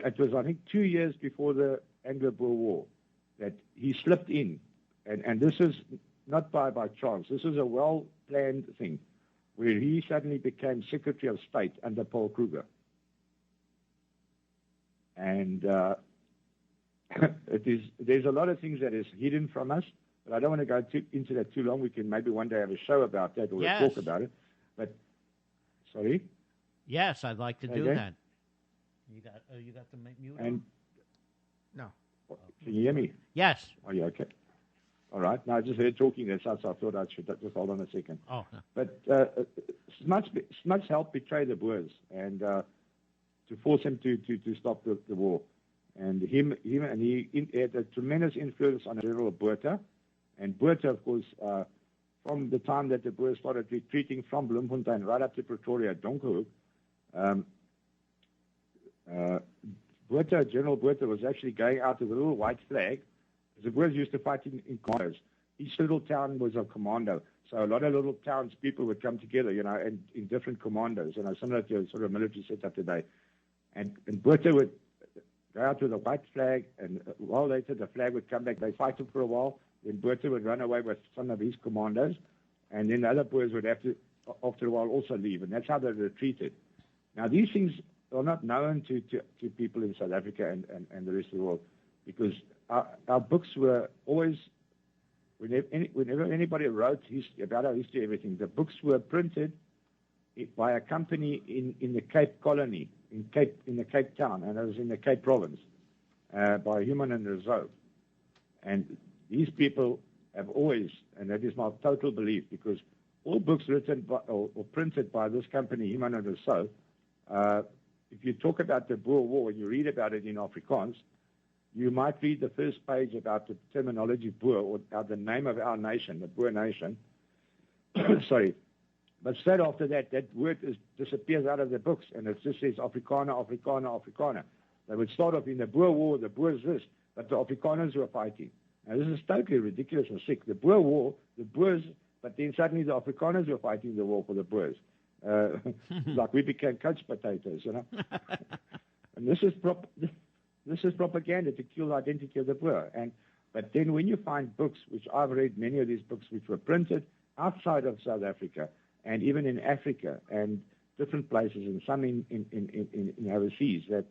it was, I think, 2 years before the Anglo-Boer War that he slipped in. And this is not by chance. This is a well-planned thing where he suddenly became Secretary of State under Paul Kruger. And there's a lot of things that is hidden from us, but I don't want to go into that too long. We can maybe one day have a show about that or a talk about it. But, sorry? Yes, I'd like to do that. You got the mute on? No. Can you hear me? Yes. Oh, yeah, okay. All right. Now, I just heard talking there, so I thought I should just hold on a second. Oh. No. But Smuts helped betray the Boers and to force him to stop the war. And he had a tremendous influence on General Botha. And Botha, of course, from the time that the Boers started retreating from Bloemfontein right up to Pretoria, Donkerhoek, General Botha was actually going out with a little white flag. The Boers used to fight in commandos. Each little town was a commando. So a lot of little towns, people would come together, and in different commandos, similar to sort of military setup today. And Botha would go out with a white flag, and a while later the flag would come back. They'd fight him for a while. Then Botha would run away with some of his commandos, and then the other Boers would have to, after a while, also leave. And that's how they retreated. Now, these things are not known to people in South Africa and the rest of the world, because our books were always, whenever anybody wrote about our history, everything, the books were printed by a company in the Cape Colony, in the Cape Town, and it was in the Cape Province, by Human and Reserve. And these people have always, and that is my total belief, because all books written by, or printed by this company, Human and Reserve, if you talk about the Boer War and you read about it in Afrikaans, you might read the first page about the terminology Boer, or the name of our nation, the Boer nation. Sorry. But straight after that, that word disappears out of the books, and it just says Afrikaner, Afrikaner, Afrikaner. They would start off in the Boer War, the Boers this, but the Afrikaners were fighting. Now, this is totally ridiculous and sick. The Boer War, the Boers, but then suddenly the Afrikaners were fighting the war for the Boers. Like we became couch potatoes, And this is propaganda to kill the identity of the Boer. But then when you find books, which I've read many of these books which were printed outside of South Africa and even in Africa and different places and some in overseas, that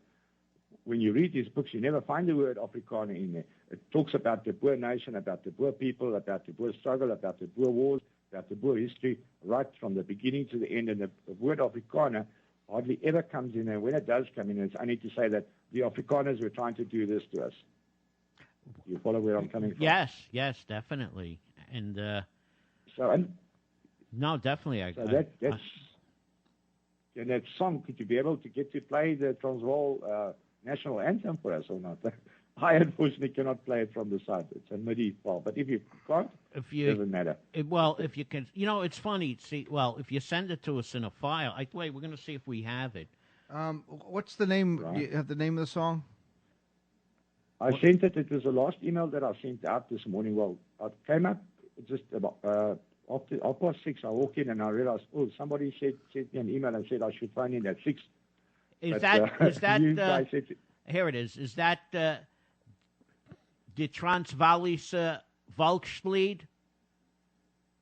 when you read these books, you never find the word Afrikaner in there. It talks about the Boer nation, about the Boer people, about the Boer struggle, about the Boer wars, about the Boer history, right from the beginning to the end. And the word Afrikaner hardly ever comes in, and when it does come in, it's only to say that the Afrikaners were trying to do this to us. You follow where I'm coming from? Yes, definitely. And no, definitely. That's and that song. Could you be able to get to play the Transvaal national anthem for us or not? I unfortunately cannot play it from the side. It's a MIDI file, but if you can't, it doesn't matter. If you can, it's funny. See, if you send it to us in a file, we're going to see if we have it. What's the name? Right. You have the name of the song? I sent it. It was the last email that I sent out this morning. Well, I came up just about after 6:30. I walked in and I realized, somebody sent me an email and said I should phone in at 6. Is that here it is. Is that the Transvaal Volkslied?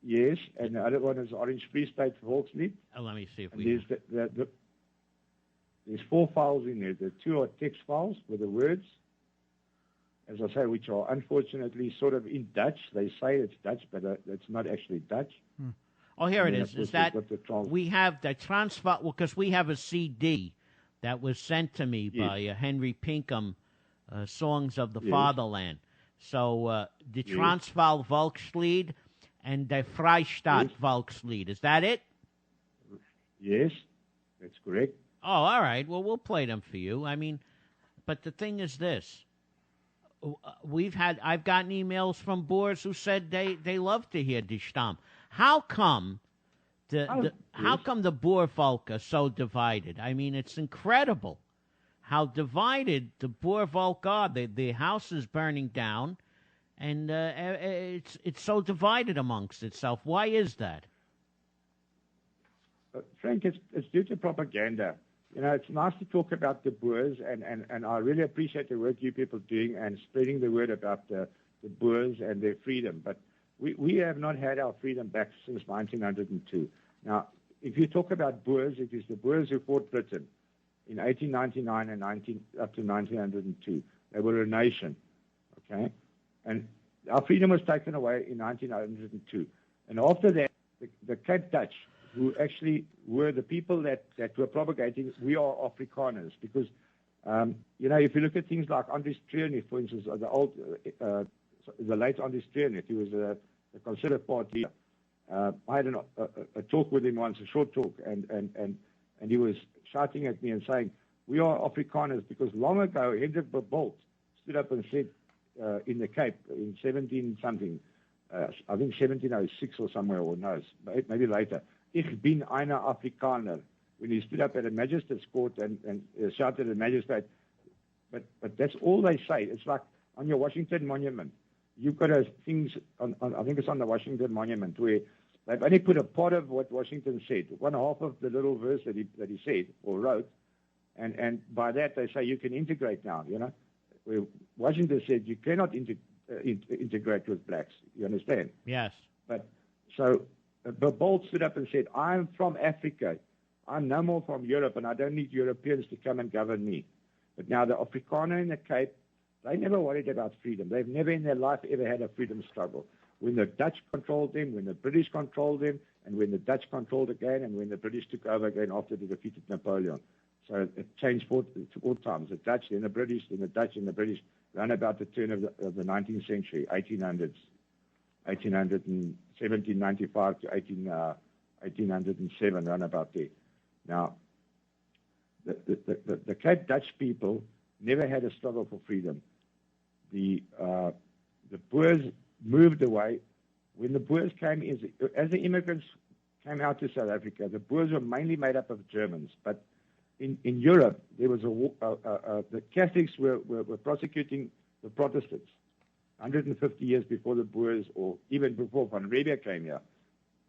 Yes, and the other one is Orange Free State Vierkleur. Let me see if we. There's 4 files in there. The 2 are text files with the words, as I say, which are unfortunately sort of in Dutch. They say it's Dutch, but it's not actually Dutch. Oh, here it is. Is that we have the Transvaal? Because we have a CD that was sent to me by Henry Pinkham, Songs of the Fatherland. So the Transvaal Volkslied and the Vrystaat Volkslied. Is that it? Yes, that's correct. Oh, all right. Well, we'll play them for you. I mean, but the thing is this. I've gotten emails from Boers who said they love to hear Die Stam. How come how come the Boervolk are so divided? I mean, it's incredible how divided the Boervolk are. The house is burning down, and it's so divided amongst itself. Why is that? Frank, it's due to propaganda. it's nice to talk about the Boers, and I really appreciate the work you people are doing and spreading the word about the Boers and their freedom. But we have not had our freedom back since 1902. Now, if you talk about Boers, it is the Boers who fought Britain in 1899 and up to 1902. They were a nation, okay? And our freedom was taken away in 1902. And after that, the Cape Dutch, who actually were the people that were propagating, we are Afrikaners, because, if you look at things like Andries Treurnig, for instance, the late Andries Treurnig, he was a Conservative Party. I had a talk with him once, a short talk, and he was shouting at me and saying, we are Afrikaners, because long ago, Hendrik Boervolk stood up and said in the Cape in 17-something, I think 1706 or somewhere, or no, maybe later, Ich bin einer Afrikaner, when he stood up at a magistrate's court and shouted at the magistrate. But that's all they say. It's like on your Washington Monument. You've got things, I think it's on the Washington Monument, where they've only put a part of what Washington said, one half of the little verse that he said or wrote, and by that they say you can integrate now, Where Washington said you cannot integrate with blacks, you understand? Yes. But so Boervolk stood up and said, I'm from Africa. I'm no more from Europe, and I don't need Europeans to come and govern me. But now the Afrikaner in the Cape, they never worried about freedom. They've never in their life ever had a freedom struggle. When the Dutch controlled them, when the British controlled them, and when the Dutch controlled again, and when the British took over again after they defeated Napoleon. So it changed four times. The Dutch, then the British, then the Dutch, and the British, around about the turn of the 19th century, 1800s. 1795 to 1807, around about there. Now, the Cape Dutch people never had a struggle for freedom. The Boers moved away. When the Boers came, as the immigrants came out to South Africa, the Boers were mainly made up of Germans. But in Europe, there was the Catholics were prosecuting the Protestants 150 years before the Boers, or even before Van Riebeeck came here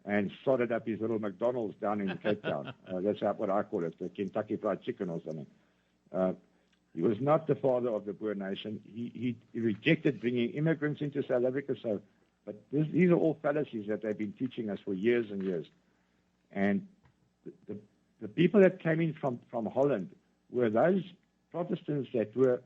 and started up his little McDonald's down in Cape Town. That's what I call it, the Kentucky Fried Chicken or something. He was not the father of the Boer nation. He rejected bringing immigrants into South Africa. But these are all fallacies that they've been teaching us for years and years. And the people that came in from Holland were those Protestants that were